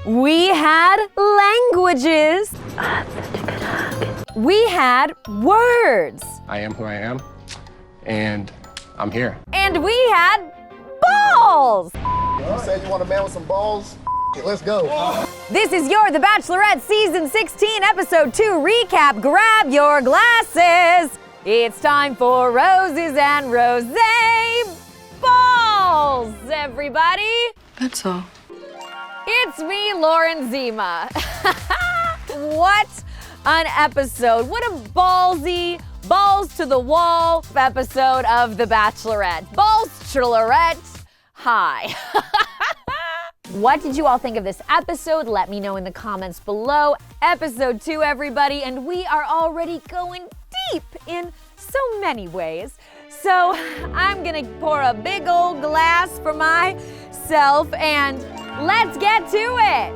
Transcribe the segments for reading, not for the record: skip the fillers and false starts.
We had languages. We had words. I am who I am, and I'm here. And we had balls. You said you want a man with some balls? Let's go. This is your The Bachelorette Season 16, Episode 2 recap. Grab your glasses. It's time for roses and rosé balls, everybody. That's all. It's me, Lauren Zima. What an episode. What a ballsy, balls to the wall episode of The Bachelorette. Bachelorette, hi. What did you all think of this episode? Let me know in the comments below. Episode 2, everybody, and we are already going deep in so many ways. So I'm gonna pour a big old glass for myself and let's get to it.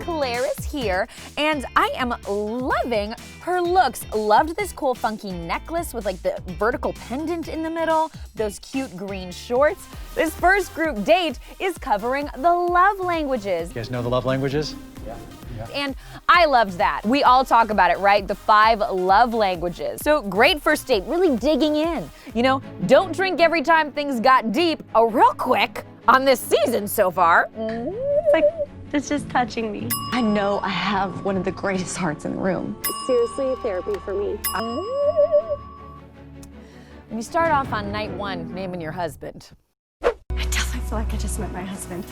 Clare is here, and I am loving her looks. Loved this cool funky necklace with like the vertical pendant in the middle, those cute green shorts. This first group date is covering the love languages. You guys know the love languages? Yeah. And I loved that. We all talk about it, right? The 5 love languages. So great first date, really digging in. You know, don't drink every time things got deep. Real quick on this season so far. It's like, it's just touching me. I know I have one of the greatest hearts in the room. Seriously, therapy for me. You start off on night 1 naming your husband. I definitely feel like I just met my husband.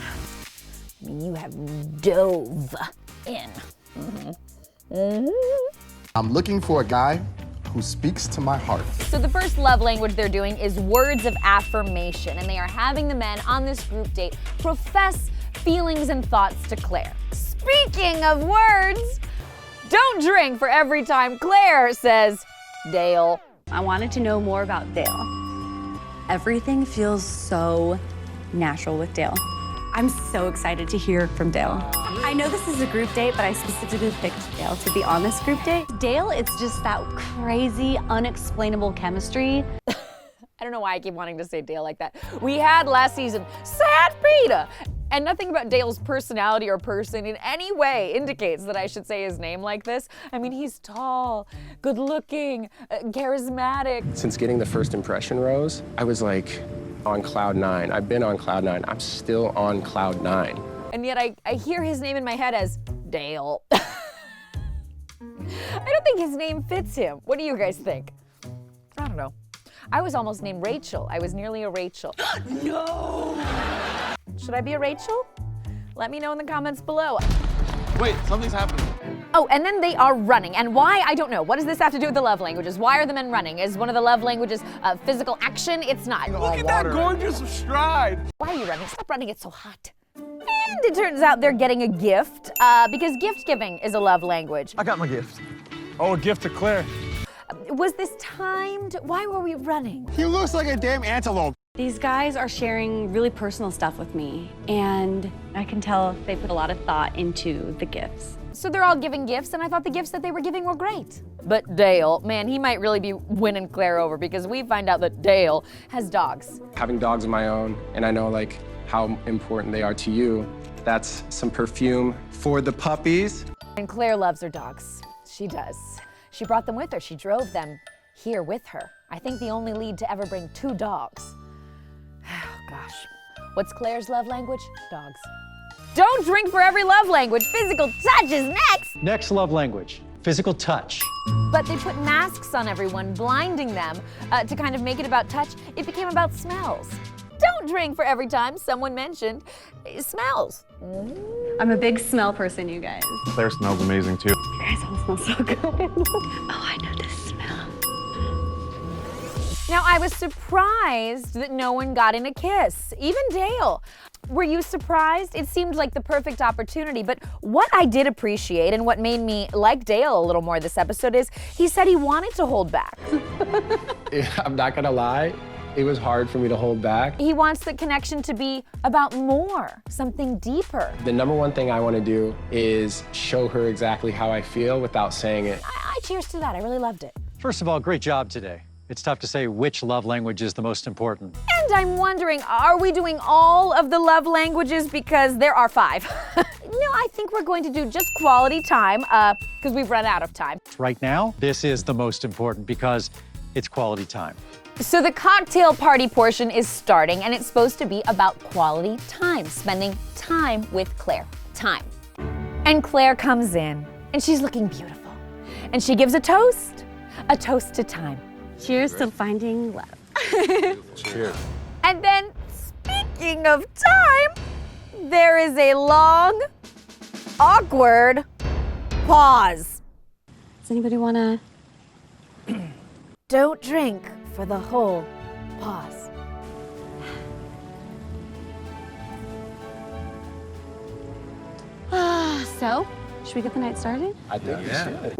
You have dove in. I'm looking for a guy who speaks to my heart. So the first love language they're doing is words of affirmation, and they are having the men on this group date profess feelings and thoughts to Clare. Speaking of words, don't drink for every time Clare says Dale. I wanted to know more about Dale. Everything feels so natural with Dale. I'm so excited to hear from Dale. I know this is a group date, but I specifically picked Dale to be on this group date. Dale, it's just that crazy, unexplainable chemistry. I don't know why I keep wanting to say Dale like that. We had last season Sad Peter, and nothing about Dale's personality or person in any way indicates that I should say his name like this. I mean, he's tall, good looking, charismatic. Since getting the first impression rose, I was like on cloud 9. I've been on cloud 9. I'm still on cloud 9. And yet I hear his name in my head as Dale. I don't think his name fits him. What do you guys think? I don't know. I was almost named Rachel. I was nearly a Rachel. No! Should I be a Rachel? Let me know in the comments below. Wait, something's happening. Oh, and then they are running. And why? I don't know. What does this have to do with the love languages? Why are the men running? Is one of the love languages physical action? It's not. Look at that gorgeous stride. Why are you running? Stop running, it's so hot. And it turns out they're getting a gift because gift giving is a love language. I got my gift. Oh, a gift to Claire. Was this timed? Why were we running? He looks like a damn antelope. These guys are sharing really personal stuff with me, and I can tell they put a lot of thought into the gifts. So they're all giving gifts, and I thought the gifts that they were giving were great. But Dale, man, he might really be winning Clare over because we find out that Dale has dogs. Having dogs of my own, and I know like how important they are to you. That's some perfume for the puppies. And Clare loves her dogs. She does. She brought them with her. She drove them here with her. I think the only lead to ever bring 2 dogs. Oh, gosh. What's Clare's love language? Dogs. Don't drink for every love language. Physical touch is next. Next love language, physical touch. But they put masks on everyone, blinding them to kind of make it about touch. It became about smells. Don't drink for every time someone mentioned smells. I'm a big smell person, you guys. Claire smells amazing too. You guys all smell so good. Oh, I know this smell. Now, I was surprised that no one got in a kiss, even Dale. Were you surprised? It seemed like the perfect opportunity, but what I did appreciate and what made me like Dale a little more this episode is he said he wanted to hold back. I'm not gonna lie, it was hard for me to hold back. He wants the connection to be about more, something deeper. The number one thing I want to do is show her exactly how I feel without saying it. I cheers to that. I really loved it. First of all, great job today. It's tough to say which love language is the most important. And I'm wondering, are we doing all of the love languages? Because there are 5. no, I think we're going to do just quality time, because we've run out of time. Right now, this is the most important because it's quality time. So the cocktail party portion is starting, and it's supposed to be about quality time, spending time with Clare. Time. And Clare comes in, and she's looking beautiful. And she gives a toast to time. Cheers to finding love. Cheers. And then, speaking of time, there is a long, awkward pause. Does anybody wanna? Don't drink for the whole pause. So, should we get the night started? I think you should.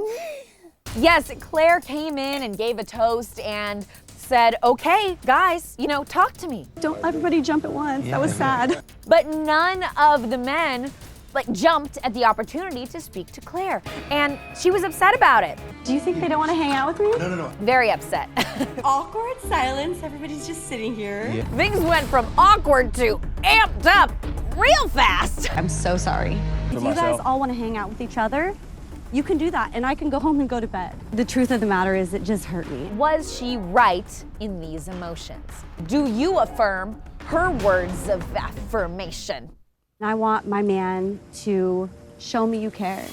Yes, Clare came in and gave a toast and said, okay, guys, talk to me. Don't everybody jump at once. That was sad. But none of the men jumped at the opportunity to speak to Clare, and she was upset about it. Do you think they don't want to hang out with me? No. Very upset. Awkward silence. Everybody's just sitting here. Yeah. Things went from awkward to amped up real fast. I'm so sorry. If you guys all want to hang out with each other, you can do that, and I can go home and go to bed. The truth of the matter is it just hurt me. Was she right in these emotions? Do you affirm her words of affirmation? I want my man to show me you care.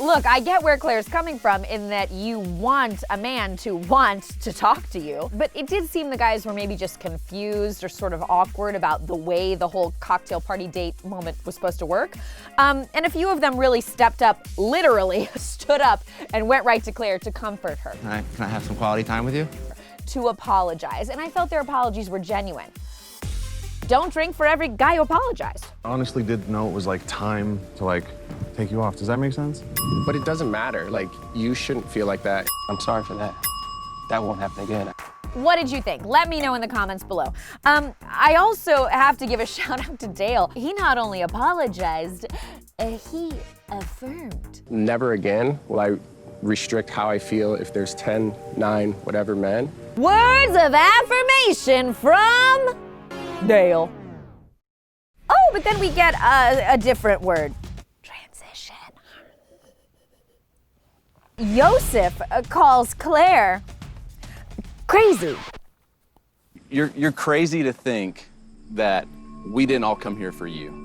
Look, I get where Claire's coming from in that you want a man to want to talk to you, but it did seem the guys were maybe just confused or sort of awkward about the way the whole cocktail party date moment was supposed to work. And a few of them really stepped up, literally stood up and went right to Clare to comfort her, Can I have some quality time with you? to apologize. And I felt their apologies were genuine. Don't drink for every guy who apologized. Honestly didn't know it was time to take you off. Does that make sense? But it doesn't matter. You shouldn't feel like that. I'm sorry for that. That won't happen again. What did you think? Let me know in the comments below. I also have to give a shout out to Dale. He not only apologized, he affirmed. Never again will I restrict how I feel if there's 10, 9, whatever men. Words of affirmation from Dale. Oh, but then we get a different word. Transition. Yosef calls Clare crazy. You're crazy to think that we didn't all come here for you.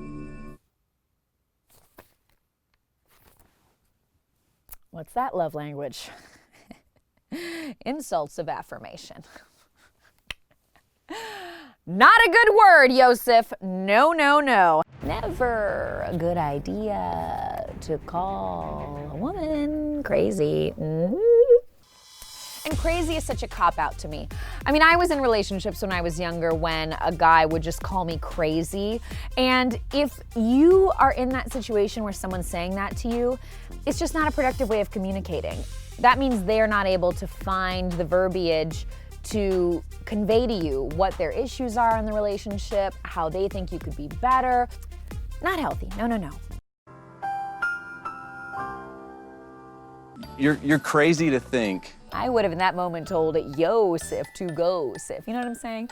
What's that love language? Insults of affirmation. Not a good word, Yosef. No. Never a good idea to call a woman crazy. And crazy is such a cop-out to me. I mean, I was in relationships when I was younger when a guy would just call me crazy. And if you are in that situation where someone's saying that to you, it's just not a productive way of communicating. That means they're not able to find the verbiage to convey to you what their issues are in the relationship, how they think you could be better. Not healthy. No. You're crazy to think. I would have in that moment told Yosef to go, Sif. You know what I'm saying?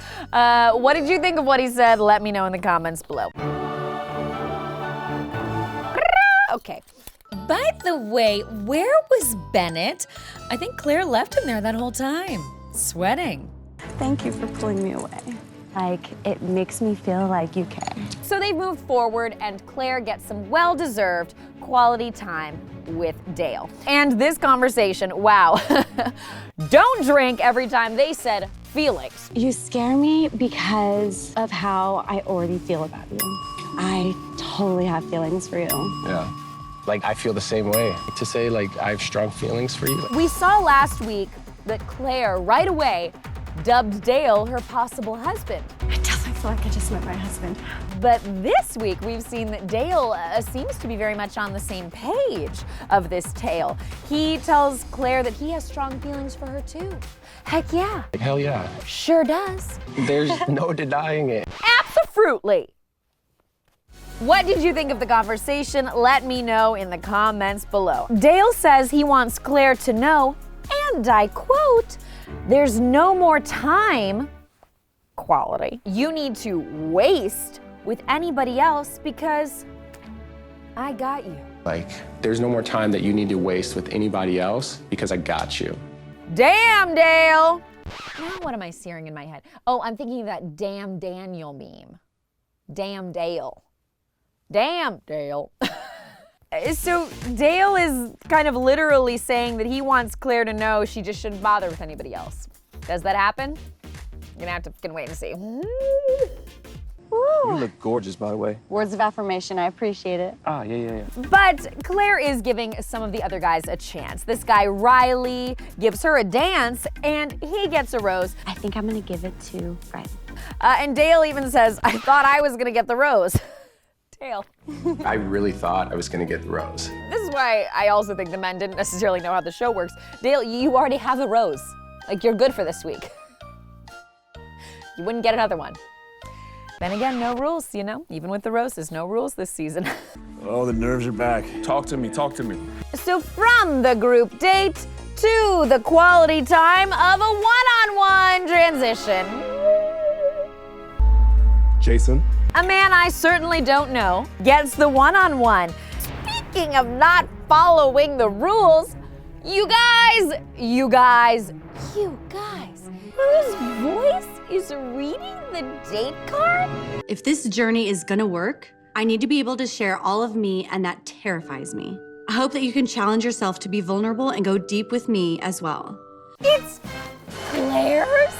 What did you think of what he said? Let me know in the comments below. Okay. By the way, where was Bennett? I think Clare left him there that whole time. Sweating. Thank you for pulling me away. It makes me feel like you care. So they move forward and Clare gets some well-deserved quality time with Dale. And this conversation, wow. Don't drink every time they said feelings. You scare me because of how I already feel about you. I totally have feelings for you. Yeah. I feel the same way. To say, I have strong feelings for you. We saw last week that Clare right away dubbed Dale her possible husband. It doesn't feel like I just met my husband. But this week we've seen that Dale seems to be very much on the same page of this tale. He tells Clare that he has strong feelings for her too. Heck yeah. Hell yeah. Sure does. There's no denying it. Absolutely. What did you think of the conversation? Let me know in the comments below. Dale says he wants Clare to know, and I quote, "There's no more time, quality, you need to waste with anybody else because I got you. Like, there's no more time that you need to waste with anybody else because I got you. Damn, Dale! Now what am I searing in my head? Oh, I'm thinking of that damn Daniel meme. Damn Dale. Damn Dale. So Dale is kind of literally saying that he wants Claire to know she just shouldn't bother with anybody else. Does that happen? You're gonna have to fucking wait and see. You look gorgeous, by the way. Words of affirmation, I appreciate it. Ah, yeah. But Claire is giving some of the other guys a chance. This guy, Riley, gives her a dance, and he gets a rose. I think I'm gonna give it to Fred. And Dale even says, I thought I was gonna get the rose. Dale. I really thought I was gonna get the rose. This is why I also think the men didn't necessarily know how the show works. Dale, you already have the rose. Like, you're good for this week. You wouldn't get another one. Then again, no rules, you know? Even with the roses, no rules this season. Oh, the nerves are back. Talk to me, talk to me. So from the group date to the quality time of a one-on-one transition. Jason? A man I certainly don't know gets the one-on-one. Speaking of not following the rules, you guys, whose voice is reading the date card? If this journey is gonna work, I need to be able to share all of me, and that terrifies me. I hope that you can challenge yourself to be vulnerable and go deep with me as well. It's Claire's?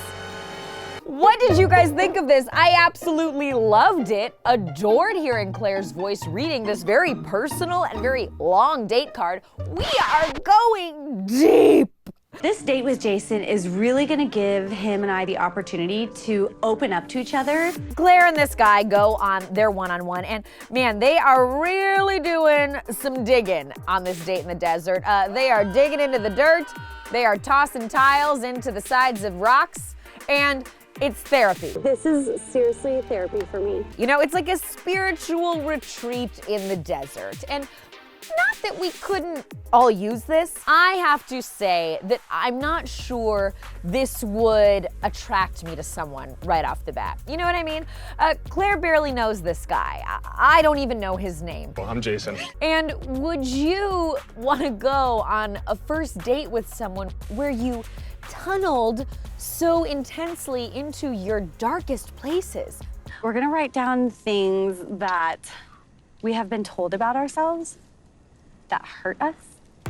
What did you guys think of this? I absolutely loved it. Adored hearing Claire's voice reading this very personal and very long date card. We are going deep. This date with Jason is really gonna give him and I the opportunity to open up to each other. Claire and this guy go on their one-on-one, and man, they are really doing some digging on this date in the desert. They are digging into the dirt, they are tossing tiles into the sides of rocks, and it's therapy. This is seriously therapy for me. You know, it's like a spiritual retreat in the desert. And not that we couldn't all use this. I have to say that I'm not sure this would attract me to someone right off the bat. You know what I mean? Claire barely knows this guy. I don't even know his name. Well, I'm Jason. And would you want to go on a first date with someone where you tunneled so intensely into your darkest places? We're gonna write down things that we have been told about ourselves that hurt us.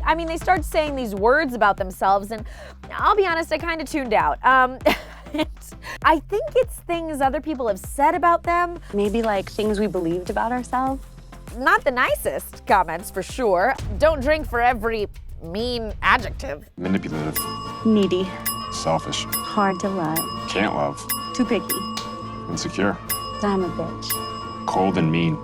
I mean, they start saying these words about themselves, and I'll be honest, I kind of tuned out. I think it's things other people have said about them. Maybe like things we believed about ourselves. Not the nicest comments, for sure. Don't drink for every mean adjective. Manipulative. Needy. Selfish. Hard to love. Can't love. Too picky. Insecure. I'm a bitch. Cold and mean.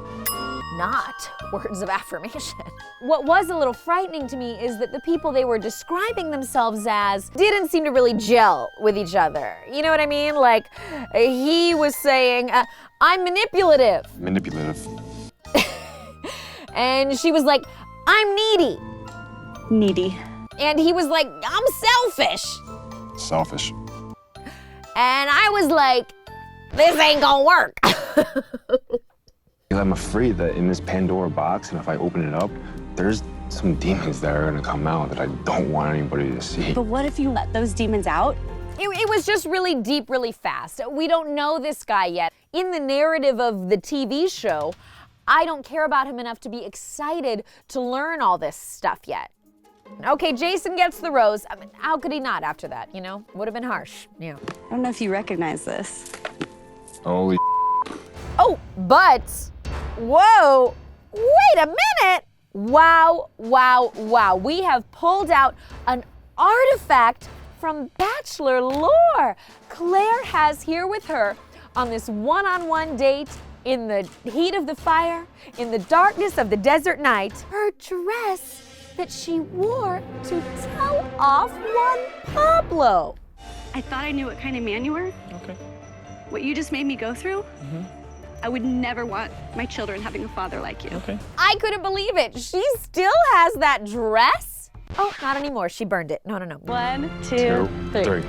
Not words of affirmation. What was a little frightening to me is that the people they were describing themselves as didn't seem to really gel with each other. You know what I mean? Like, he was saying, I'm manipulative. Manipulative. And she was like, I'm needy. Needy. And he was like, I'm selfish. Selfish. And I was like, this ain't gonna work. I'm afraid that in this Pandora box, and if I open it up, there's some demons that are gonna come out that I don't want anybody to see. But what if you let those demons out? It was just really deep, really fast. We don't know this guy yet. In the narrative of the TV show, I don't care about him enough to be excited to learn all this stuff yet. Okay, Jason gets the rose. I mean, how could he not after that, you know? Would have been harsh, yeah. I don't know if you recognize this. Holy Oh, but, whoa, wait a minute. Wow. We have pulled out an artifact from Bachelor lore. Claire has here with her on this one-on-one date in the heat of the fire, in the darkness of the desert night, her dress that she wore to tell off Juan Pablo. I thought I knew what kind of man you were. Okay. What you just made me go through, I would never want my children having a father like you. Okay. I couldn't believe it. She still has that dress? Oh, not anymore. She burned it. No. 1, 2, 3.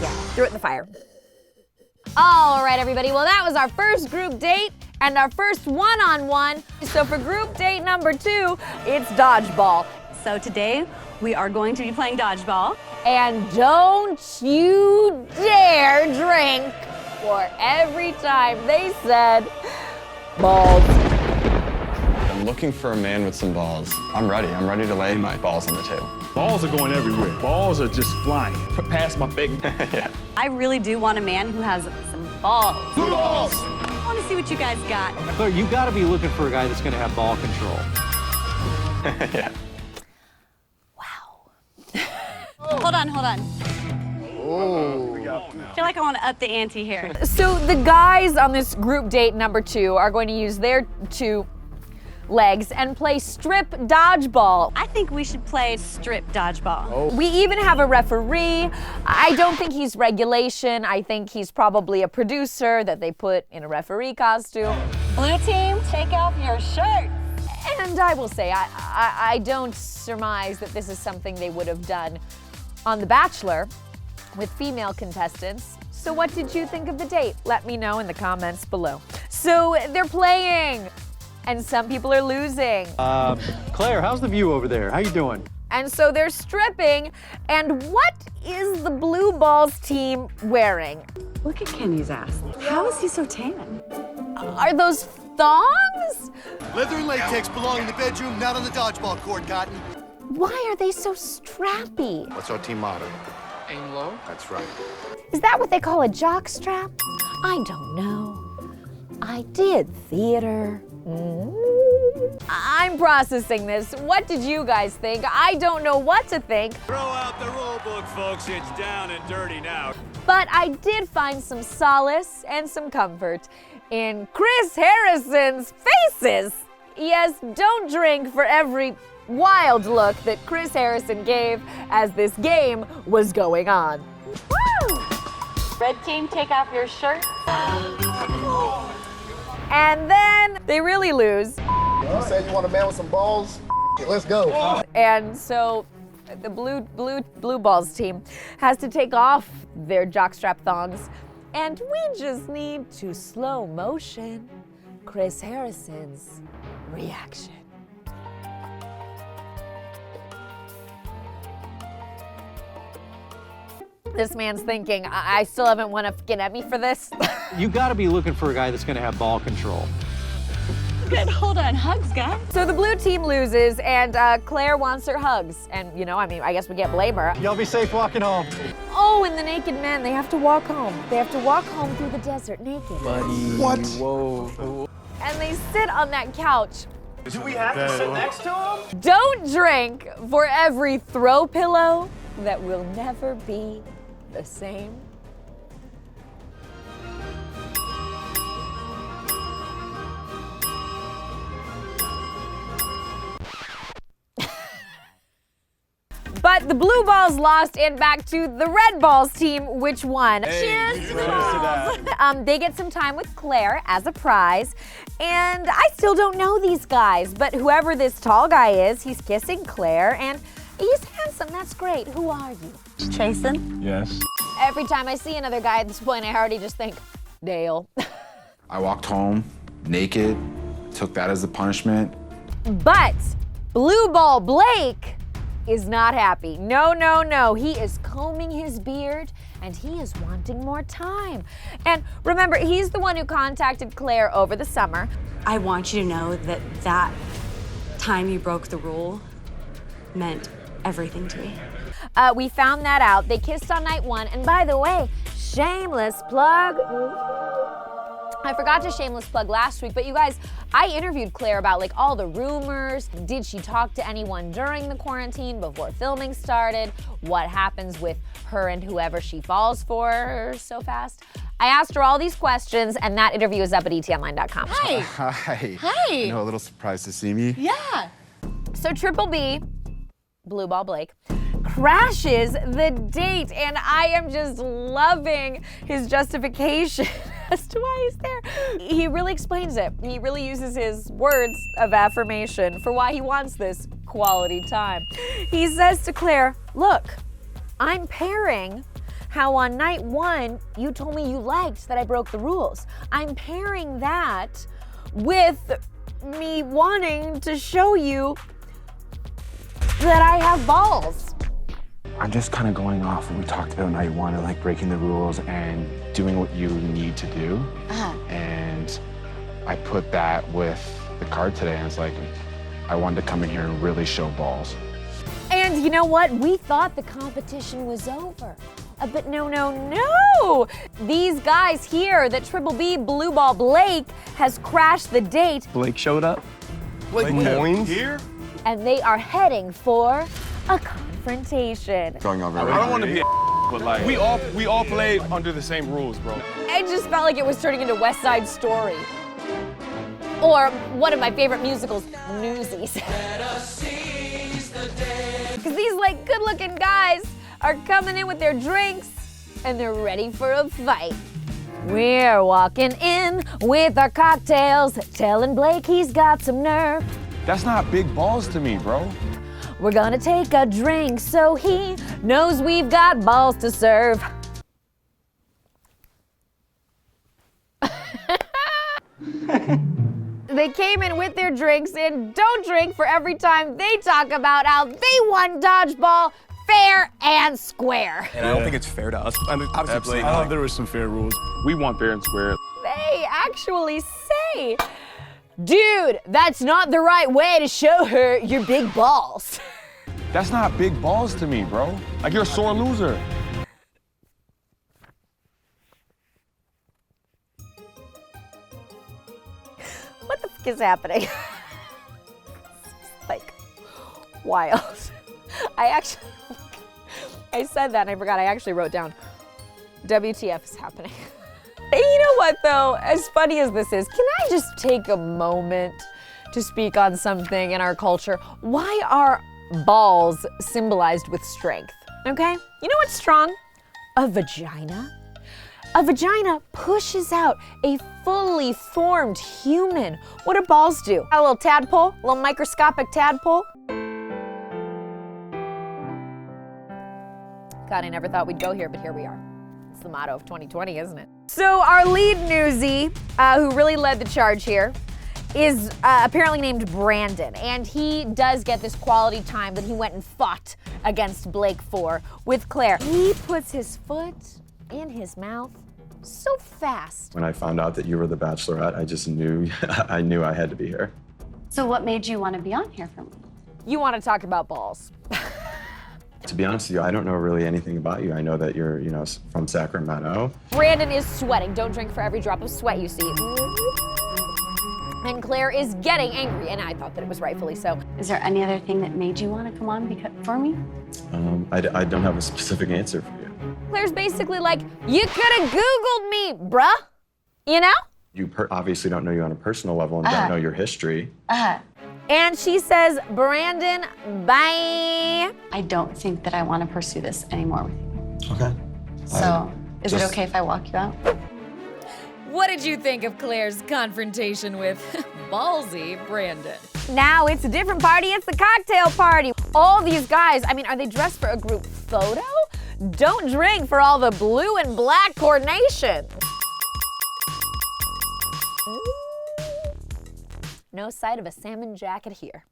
Yeah, threw it in the fire. All right, everybody. Well, that was our first group date and our first one-on-one. So for group date number 2, it's dodgeball. So today we are going to be playing dodgeball. And don't you dare drink for every time they said balls. I'm looking for a man with some balls. I'm ready to lay my balls on the table. Balls are going everywhere. Balls are just flying. Past my big. Yeah. I really do want a man who has some balls. Blue balls! I want to see what you guys got. Claire, you gotta be looking for a guy that's gonna have ball control. Yeah. Hold on. I feel like I want to up the ante here. So the guys on this group date number 2 are going to use their 2 legs and play strip dodgeball. I think we should play strip dodgeball. We even have a referee. I don't think he's regulation. I think he's probably a producer that they put in a referee costume. Blue team, take off your shirt. And I will say, I don't surmise that this is something they would have done on The Bachelor with female contestants. So what did you think of the date? Let me know in the comments below. So they're playing, and some people are losing. Claire, how's the view over there? How you doing? And so they're stripping, and what is the Blue Balls team wearing? Look at Kenny's ass. How is he so tan? Are those thongs? Leather and latex belong in the bedroom, not on the dodgeball court, Cotton. Why are they so strappy? What's our team motto? Aim low. That's right. Is that what they call a jock strap? I don't know. I did theater. I'm processing this. What did you guys think? I don't know what to think. Throw out the rule book, folks. It's down and dirty now. But I did find some solace and some comfort in Chris Harrison's faces. Yes, don't drink for every wild look that Chris Harrison gave as this game was going on. Woo! Red team, take off your shirt. And then they really lose. You said you want a man with some balls? Let's go. And so the blue balls team has to take off their jockstrap thongs. And we just need to slow motion Chris Harrison's reaction. This man's thinking, I still haven't won a get at me for this. You gotta be looking for a guy that's gonna have ball control. Good, hold on, hugs, guys. So the blue team loses, and Claire wants her hugs. And, you know, I guess we can't blame her. Y'all be safe walking home. Oh, and the naked men, they have to walk home. They have to walk home through the desert naked. Buddy. What? Whoa. And they sit on that couch. Do we have to sit next to him? Don't drink for every throw pillow that will never be the same. But the blue balls lost and back to the red balls team, which won. Hey, Cheers to cheers the to balls. They get some time with Claire as a prize. And I still don't know these guys, but whoever this tall guy is, he's kissing Claire and he's handsome, that's great. Who are you? Chasen? Yes. Every time I see another guy at this point, I already just think, Dale. I walked home naked, took that as the punishment. But Blue Ball Blake is not happy. No, no, no. He is combing his beard and he is wanting more time. And remember, he's the one who contacted Claire over the summer. I want you to know that that time you broke the rule meant everything to me. We found that out. They kissed on night 1. And by the way, shameless plug. I forgot to shameless plug last week, but you guys, I interviewed Claire about like all the rumors. Did she talk to anyone during the quarantine before filming started? What happens with her and whoever she falls for so fast? I asked her all these questions, and that interview is up at ETonline.com. Hi. Hi. Hi. You know, a little surprised to see me. Yeah. So Triple B, Blue Ball Blake, crashes the date, and I am just loving his justification as to why he's there. He really explains it. He really uses his words of affirmation for why he wants this quality time. He says to Claire, look, I'm pairing how on night 1 you told me you liked that I broke the rules. I'm pairing that with me wanting to show you that I have balls. I'm just kind of going off what we talked about night one and like breaking the rules and doing what you need to do. And I put that with the card today, and it's like, I wanted to come in here and really show balls. And you know what? We thought the competition was over. But no. These guys here that Triple B Blue Ball Blake has crashed the date. Blake showed up. Blake Moines here? And they are heading for a confrontation. Going over I don't want to be but like, we all played under the same rules, bro. It just felt like it was turning into West Side Story. Or one of my favorite musicals, Newsies. Because these like good-looking guys are coming in with their drinks and they're ready for a fight. We're walking in with our cocktails, telling Blake he's got some nerve. That's not big balls to me, bro. We're gonna take a drink so he knows we've got balls to serve. They came in with their drinks and don't drink for every time they talk about how they won dodgeball fair and square. And I don't think it's fair to us. I mean, obviously, I thought there was some fair rules. We want fair and square. They actually say, dude, that's not the right way to show her your big balls. That's not big balls to me, bro. Like, you're a sore loser. What the fuck is happening? Like, wild. I said that and I forgot. I actually wrote down, WTF is happening. And you know what though, as funny as this is, can I just take a moment to speak on something in our culture? Why are balls symbolized with strength, okay? You know what's strong? A vagina. A vagina pushes out a fully formed human. What do balls do? A little tadpole, a little microscopic tadpole. God, I never thought we'd go here, but here we are. It's the motto of 2020, isn't it? So our lead newsie, who really led the charge here, is apparently named Brandon, and he does get this quality time that he went and fought against Blake for with Claire. He puts his foot in his mouth so fast. When I found out that you were the Bachelorette, I just knew, I knew I had to be here. So what made you want to be on here for me? You want to talk about balls. To be honest with you, I don't know really anything about you. I know that you're, from Sacramento. Brandon is sweating. Don't drink for every drop of sweat you see. And Claire is getting angry, and I thought that it was rightfully so. Is there any other thing that made you want to come on for me? I don't have a specific answer for you. Claire's basically like, you could have Googled me, bruh. You know? You obviously don't know you on a personal level and don't know your history. And she says, Brandon, bye. I don't think that I want to pursue this anymore with you. Okay. So, is it okay if I walk you out? What did you think of Claire's confrontation with ballsy Brandon? Now it's a different party, it's the cocktail party. All these guys, I mean, are they dressed for a group photo? Don't drink for all the blue and black coordination. No sight of a salmon jacket here.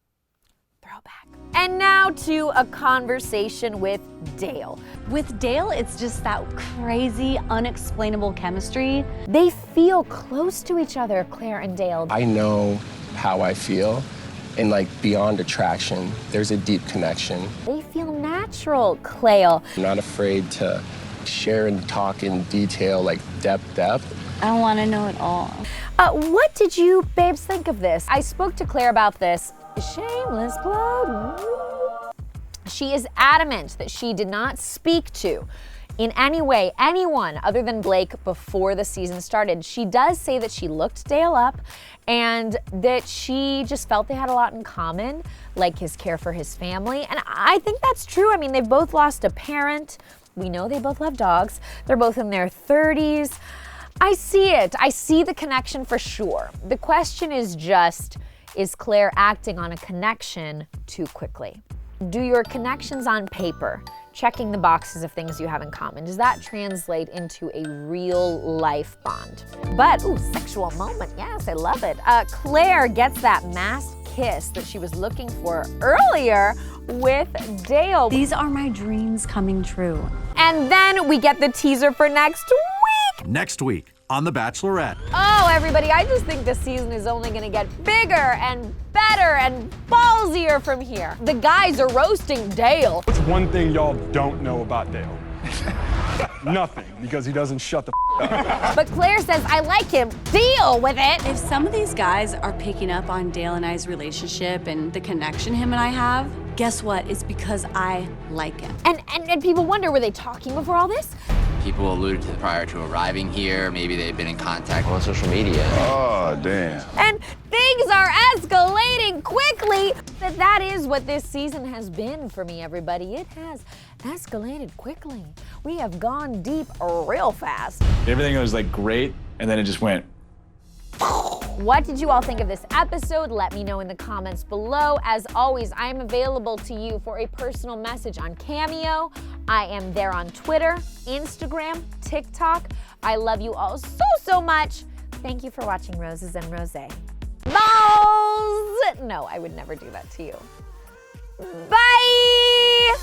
Throwback. And now to a conversation with Dale. With Dale, it's just that crazy, unexplainable chemistry. They feel close to each other, Claire and Dale. I know how I feel, and like beyond attraction, there's a deep connection. They feel natural, Claire. I'm not afraid to share and talk in detail, like depth. I want to know it all. What did you babes think of this? I spoke to Claire about this. Shameless plug. She is adamant that she did not speak to, in any way, anyone other than Blake before the season started. She does say that she looked Dale up and that she just felt they had a lot in common, like his care for his family. And I think that's true. I mean, they've both lost a parent. We know they both love dogs. They're both in their 30s. I see it. I see the connection for sure. The question is just, is Claire acting on a connection too quickly? Do your connections on paper, checking the boxes of things you have in common, does that translate into a real life bond? But, ooh, sexual moment, yes, I love it. Claire gets that masked kiss that she was looking for earlier with Dale. These are my dreams coming true. And then we get the teaser for next week. Next week on The Bachelorette. Oh, everybody, I just think this season is only gonna get bigger and better and ballsier from here. The guys are roasting Dale. What's one thing y'all don't know about Dale? Nothing, because he doesn't shut the up. But Claire says, I like him, deal with it. If some of these guys are picking up on Dale and I's relationship and the connection him and I have, guess what? It's because I like him. And people wonder, were they talking before all this? People alluded to prior to arriving here. Maybe they've been in contact on social media. Oh, damn. And things are escalating quickly. That is what this season has been for me, everybody. It has escalated quickly. We have gone deep real fast. Everything was like great, and then it just went. What did you all think of this episode? Let me know in the comments below. As always, I am available to you for a personal message on Cameo. I am there on Twitter, Instagram, TikTok. I love you all so much. Thank you for watching Roses and Rosé. Balls! No, I would never do that to you. Bye!